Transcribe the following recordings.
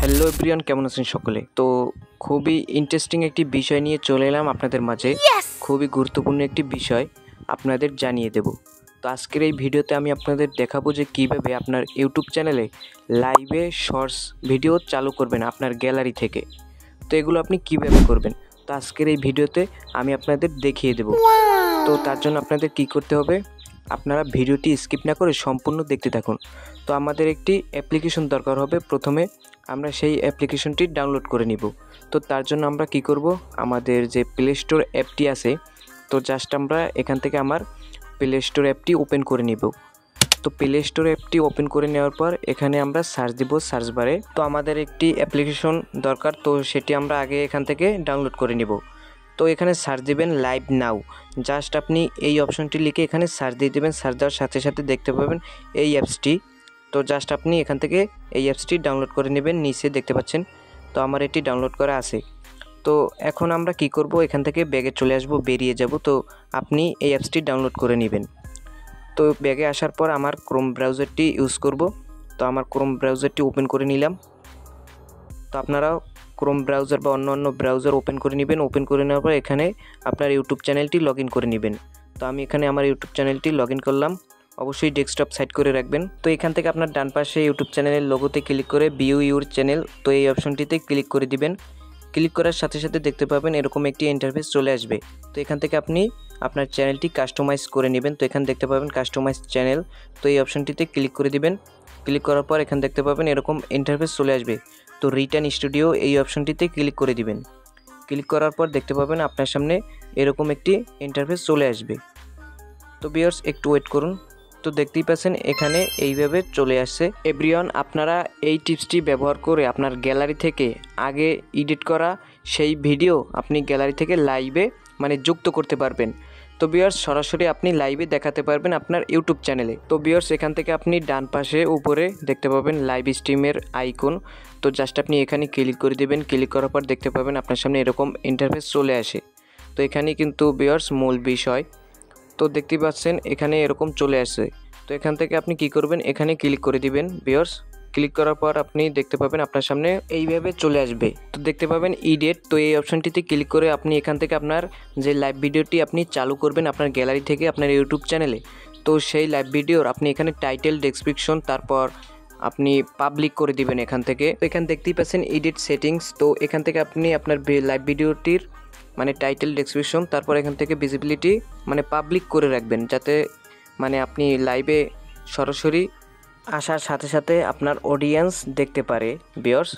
Hello everyone, কেমন আছেন সকলে? তো খুবই ইন্টারেস্টিং একটি বিষয় নিয়ে চলে এলাম আপনাদের মাঝে। খুবই গুরুত্বপূর্ণ একটি বিষয় আপনাদের জানিয়ে দেব। তো আজকের এই ভিডিওতে আমি আপনাদের দেখাবো যে কীভাবে আপনার ইউটিউব চ্যানেলে লাইভে শর্টস ভিডিও চালু করবেন আপনার গ্যালারি থেকে। তো এগুলো আপনি কীভাবে করবেন, তো আজকের এই ভিডিওতে আমি আপনাদের দেখিয়ে দেব। তো তার জন্য আপনাদের কি করতে হবে, আপনারা ভিডিওটি স্কিপ না করে সম্পূর্ণ দেখতে থাকুন। তো আমাদের একটি অ্যাপ্লিকেশন দরকার হবে। প্রথমে আমরা সেই অ্যাপ্লিকেশনটি ডাউনলোড করে নিব। তো তার জন্য আমরা কি করব, আমাদের যে প্লে স্টোর অ্যাপটি আছে, তো জাস্ট আমরা এখান থেকে আমার প্লে স্টোর অ্যাপটি ওপেন করে নিব। তো প্লে স্টোর অ্যাপটি ওপেন করে নেওয়ার পর এখানে আমরা সার্চ দিব সার্চ বারে। তো আমাদের একটি অ্যাপ্লিকেশন দরকার, তো সেটি আমরা আগে এখান থেকে ডাউনলোড করে নিব। তো এখানে সার্চ দিবেন লাইভ নাও। জাস্ট আপনি এই অপশনটি লিখে এখানে সার্চ দিয়ে দেবেন। সার্চ দেওয়ার সাথে সাথে দেখতে পাবেন এই অ্যাপসটি। তো জাস্ট আপনি এখান থেকে এই অ্যাপসটি ডাউনলোড করে নেবেন। নিচে দেখতে পাচ্ছেন, তো আমার এটি ডাউনলোড করা আছে। তো এখন আমরা কি করব, এখান থেকে ব্যাগে চলে আসব, বেরিয়ে যাব। তো আপনি এই অ্যাপসটি ডাউনলোড করে নেবেন। তো ব্যাগে আসার পর আমার ক্রোম ব্রাউজারটি ইউজ করব। তো আমার ক্রোম ব্রাউজারটি ওপেন করে নিলাম। তো আপনারাও ক্রোম ব্রাউজার বা অন্য ব্রাউজার ওপেন করে নেবেন। ওপেন করে নেওয়ার পর এখানে আপনার ইউটিউব চ্যানেলটি লগ ইন করে নেবেন। তো আমি এখানে আমার ইউটিউব চ্যানেলটি লগ ইন করলাম। অবশ্যই ডেস্কটপ সাইড করে রাখবেন। তো এখান থেকে আপনার ডান পাশে ইউটিউব চ্যানেলের লোগোতে ক্লিক করে ভিউ ইউর চ্যানেল, তো এই অপশনটিতে ক্লিক করে দিবেন। ক্লিক করার সাথে সাথে দেখতে পাবেন এরকম একটি ইন্টারফেস চলে আসবে। তো এখান থেকে আপনি আপনার চ্যানেলটি কাস্টমাইজ করে নেবেন। তো এখানে দেখতে পাবেন কাস্টমাইজ চ্যানেল, তো এই অপশনটিতে ক্লিক করে দিবেন। ক্লিক করার পর এখানে দেখতে পাবেন এরকম ইন্টারফেস চলে আসবে। তো রিটার্ন স্টুডিও এই অপশনটিতে ক্লিক করে দিবেন। ক্লিক করার পর দেখতে পাবেন আপনার সামনে এরকম একটি ইন্টারফেস চলে আসবে। তো ভিউয়ার্স একটু ওয়েট করুন। তো দেখতেই পাচ্ছেন এখানে এইভাবে চলে আসছে। এভরিওয়ান, আপনারা এই টিপসটি ব্যবহার করে আপনার গ্যালারি থেকে আগে এডিট করা সেই ভিডিও আপনি গ্যালারি থেকে লাইভে যুক্ত করতে পারবেন। তো ভিউয়ার্স সরাসরি আপনি লাইভে দেখাতে পারবেন আপনার ইউটিউব চ্যানেলে। তো ভিউয়ার্স এখান থেকে আপনি ডান পাশে উপরে দেখতে পাবেন লাইভ স্ট্রিমের আইকন। তো জাস্ট আপনি এখানে ক্লিক করে দেবেন। ক্লিক করার পর দেখতে পাবেন আপনার সামনে এরকম ইন্টারফেস চলে আসে। তো এখানে কিন্তু ভিউয়ার্স মূল বিষয়, তো দেখতে পাচ্ছেন এখানে এরকম চলে আসে। তো এখান থেকে আপনি কি করবেন, এখানে ক্লিক করে দিবেন। ভিউয়ার্স ক্লিক করার পর আপনি দেখতে পাবেন আপনার সামনে এইভাবে চলে আসবে। তো দেখতে পাবেন ইডিট, তো এই অপশনটিতে ক্লিক করে আপনি এখান থেকে আপনার যে লাইভ ভিডিওটি আপনি চালু করবেন আপনার গ্যালারি থেকে আপনার ইউটিউব চ্যানেলে, তো সেই লাইভ ভিডিওর আপনি এখানে টাইটেল, ডেসক্রিপশন, তারপর আপনি পাবলিক করে দিবেন এখান থেকে। তো এখানে দেখতেই পাচ্ছেন এডিট সেটিংস। তো এখান থেকে আপনি আপনার লাইভ ভিডিওটির টাইটেল, ডেসক্রিপশন, তারপর এখান থেকে ভিজিবিলিটি পাবলিক করে রাখবেন, যাতে আপনি লাইভে সরাসরি আসার সাথে সাথে আপনার অডিয়েন্স দেখতে পারে ভিউয়ার্স।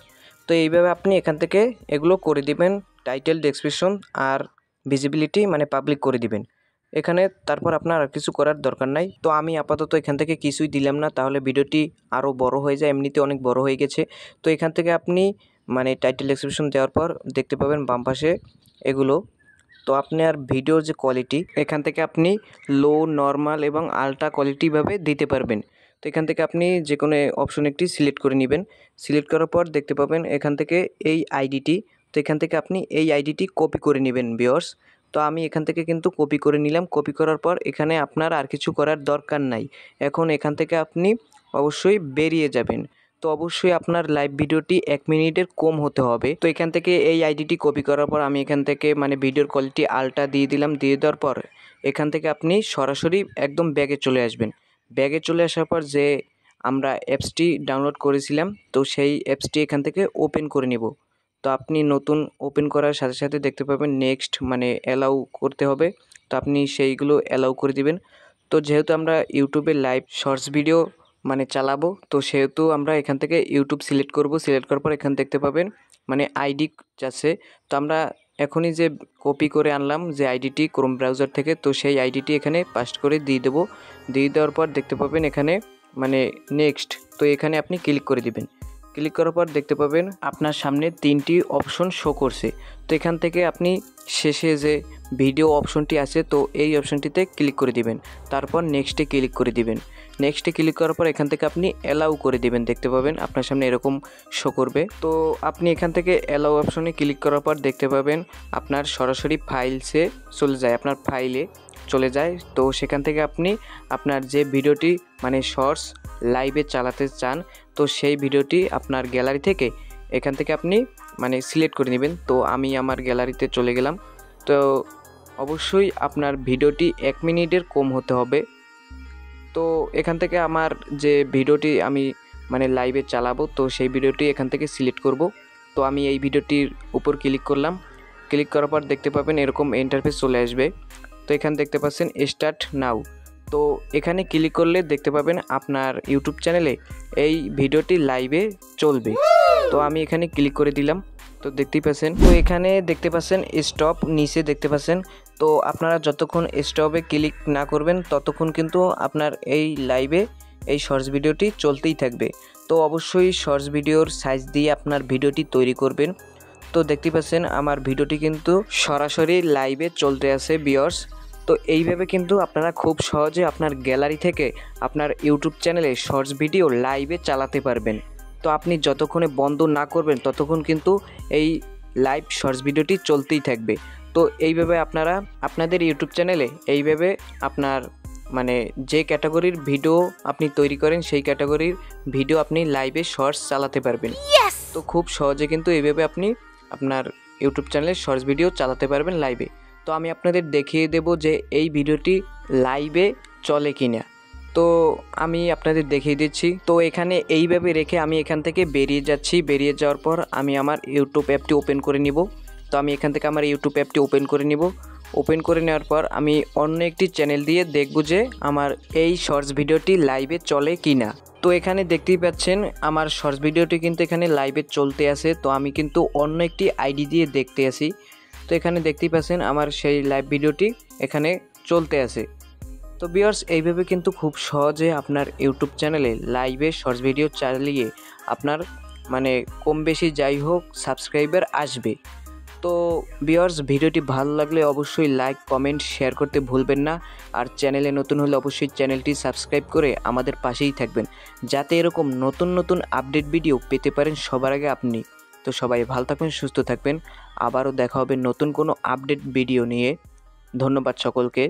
তো এইভাবে আপনি এখান থেকে এগুলো করে দিবেন, টাইটেল, ডেসক্রিপশন আর ভিজিবিলিটি পাবলিক করে দিবেন এখানে। তারপর আপনার আর কিছু করার দরকার নাই। তো আমি আপাতত এখান থেকে কিছুই দিলাম না, তাহলে ভিডিওটি আরও বড় হয়ে যায়, এমনিতে অনেক বড় হয়ে গেছে। তো এখান থেকে আপনি টাইটেল, ডেসক্রিপশন দেওয়ার পর দেখতে পাবেন বাম পাশে এগুলো। তো আপনার ভিডিওর যে কোয়ালিটি, এখান থেকে আপনি লো, নর্মাল এবং আলট্রা কোয়ালিটিভাবে দিতে পারবেন। তো এখান থেকে আপনি যে কোনো অপশন একটি সিলেক্ট করে নেবেন। সিলেক্ট করার পর দেখতে পাবেন এখান থেকে এই আইডিটি, তো এখান থেকে আপনি এই আইডিটি কপি করে নেবেন ভিউয়ার্স। তো আমি এখান থেকে কিন্তু কপি করে নিলাম। কপি করার পর এখানে আপনার আর কিছু করার দরকার নাই। এখন এখান থেকে আপনি অবশ্যই বেরিয়ে যাবেন। তো অবশ্যই আপনার লাইভ ভিডিওটি 1 মিনিটের কম হতে হবে। তো এখান থেকে এই আইডিটি কপি করার পর আমি এখান থেকে ভিডিওর কোয়ালিটি আলট্রা দিয়ে দিলাম। দিয়ে দেওয়ার পর এখান থেকে আপনি সরাসরি একদম ব্যাগে চলে আসবেন। ব্যাগে চলে আসার পর যে আমরা অ্যাপসটি ডাউনলোড করেছিলাম, তো সেই অ্যাপসটি এখান থেকে ওপেন করে নেব। তো আপনি নতুন ওপেন করার সাথে সাথে দেখতে পাবেন নেক্সট অ্যালাউ করতে হবে। তো আপনি সেইগুলো অ্যালাউ করে দিবেন। তো যেহেতু আমরা ইউটিউবে লাইভ শর্টস ভিডিও চালাবো, তো সেহেতু আমরা এখান থেকে ইউটিউব সিলেক্ট করব। সিলেক্ট করার পর এখানে দেখতে পাবেন আইডি আছে। তো আমরা এখনই যে কপি করে আনলাম যে আইডিটি ক্রোম ব্রাউজার থেকে, তো সেই আইডিটি এখানে পাস্ট করে দিয়ে দেবো। দিয়ে দেওয়ার পর দেখতে পাবেন এখানে নেক্সট, তো এখানে আপনি ক্লিক করে দিবেন। ক্লিক করার পর দেখতে পাবেন আপনার সামনে 3টি অপশন শো করছে। তো এখান থেকে আপনি শেষে যে ভিডিও অপশনটি আছে, তো এই অপশনটিতে ক্লিক করে দিবেন। তারপর নেক্সটে ক্লিক করে দিবেন। নেক্সটে ক্লিক করার পর এখান থেকে আপনি অ্যালাউ করে দিবেন। দেখতে পাবেন আপনার সামনে এরকম শো করবে। তো আপনি এখান থেকে অ্যালাউ অপশনে ক্লিক করার পর দেখতে পাবেন আপনার সরাসরি ফাইলসে চলে যায়, আপনার ফাইলে চলে যায়। তো সেখান থেকে আপনি আপনার যে ভিডিওটি শর্টস লাইভে চালাতে চান, তো সেই ভিডিওটি আপনার গ্যালারি থেকে এখান থেকে আপনি মানে সিলেক্ট করে নেবেন। তো আমি আমার গ্যালারিতে চলে গেলাম। তো অবশ্যই আপনার ভিডিওটি 1 মিনিটের কম হতে হবে। তো এখান থেকে আমার যে ভিডিওটি আমি মানে লাইভে চালাবো, তো সেই ভিডিওটি এখান থেকে সিলেক্ট করব। তো আমি এই ভিডিওটির উপর ক্লিক করলাম। ক্লিক করার পর দেখতে পাবেন এরকম ইন্টারফেস চলে আসবে। তো এখানে দেখতে পাচ্ছেন স্টার্ট নাও। তো এখানে ক্লিক করলে দেখতে পাবেন আপনার ইউটিউব চ্যানেলে এই ভিডিওটি লাইভে চলবে। তো আমি এখানে ক্লিক করে দিলাম। তো দেখতেই পাচ্ছেন, তো এখানে দেখতে পাচ্ছেন স্টপ, নিচে দেখতে পাচ্ছেন। তো আপনারা যতক্ষণ স্টপে ক্লিক না করবেন ততক্ষণ কিন্তু আপনার এই লাইভে এই শর্টস ভিডিওটি চলতেই থাকবে। তো অবশ্যই শর্টস ভিডিওর সাইজ দিয়ে আপনার ভিডিওটি তৈরি করবেন। তো দেখতে পাচ্ছেন আমার ভিডিওটি কিন্তু সরাসরি লাইভে চলতে আছে ভিউয়ার্স। তো এইভাবে কিন্তু আপনারা খুব সহজে আপনার গ্যালারি থেকে আপনার ইউটিউব চ্যানেলে শর্টস ভিডিও লাইভে চালাতে পারবেন। তো আপনি যতক্ষণে বন্ধ না করবেন ততক্ষণ কিন্তু এই লাইভ শর্টস ভিডিওটি চলতেই থাকবে। তো এইভাবে আপনারা আপনাদের ইউটিউব চ্যানেলে এইভাবে আপনার মানে যে ক্যাটাগরির ভিডিও আপনি তৈরি করেন সেই ক্যাটাগরির ভিডিও আপনি লাইভে শর্টস চালাতে পারবেন। তো খুব সহজে কিন্তু এইভাবে আপনি আপনার ইউটিউব চ্যানেলে শর্টস ভিডিও চালাতে পারবেন লাইভে। তো আমি আপনাদের দেখিয়ে দেব যে এই ভিডিওটি লাইভে চলে কিনা। তো আমি আপনাদের দেখিয়ে দিচ্ছি। তো এখানে এইভাবে রেখে আমি এখান থেকে বেরিয়ে যাচ্ছি। বেরিয়ে যাওয়ার পর আমি আমার ইউটিউব অ্যাপটি ওপেন করে নিব। তো আমি এখান থেকে আমার ইউটিউব অ্যাপটি ওপেন করে নিব। ওপেন করে নেওয়ার পর আমি অন্য একটি চ্যানেল দিয়ে দেখব যে আমার এই শর্টস ভিডিওটি লাইভে চলে কিনা। তো এখানে দেখতেই পাচ্ছেন আমার শর্টস ভিডিওটি কিন্তু এখানে লাইভে চলতে আছে। তো আমি কিন্তু অন্য একটি আইডি দিয়ে দেখতে আসি। তো এখানে দেখতেই পাচ্ছেন আমার সেই লাইভ ভিডিওটি এখানে চলতে আছে। তো ভিউয়ার্স এইভাবে কিন্তু খুব সহজে আপনার ইউটিউব চ্যানেলে লাইভে শর্টস ভিডিও চালিয়ে আপনার মানে কম বেশি যাই হোক সাবস্ক্রাইবার আসবে। তো ভিউয়ার্স ভিডিওটি ভালো লাগলে অবশ্যই লাইক কমেন্ট শেয়ার করতে ভুলবেন না। আর চ্যানেলে নতুন হলে অবশ্যই চ্যানেলটি সাবস্ক্রাইব করে আমাদের পাশেই থাকবেন, যাতে এরকম নতুন নতুন আপডেট ভিডিও পেতে পারেন সবার আগে আপনি। তো সবাই ভালো থাকবেন, সুস্থ থাকবেন। আবারও দেখা হবে নতুন কোনো আপডেট ভিডিও নিয়ে। ধন্যবাদ সকলকে।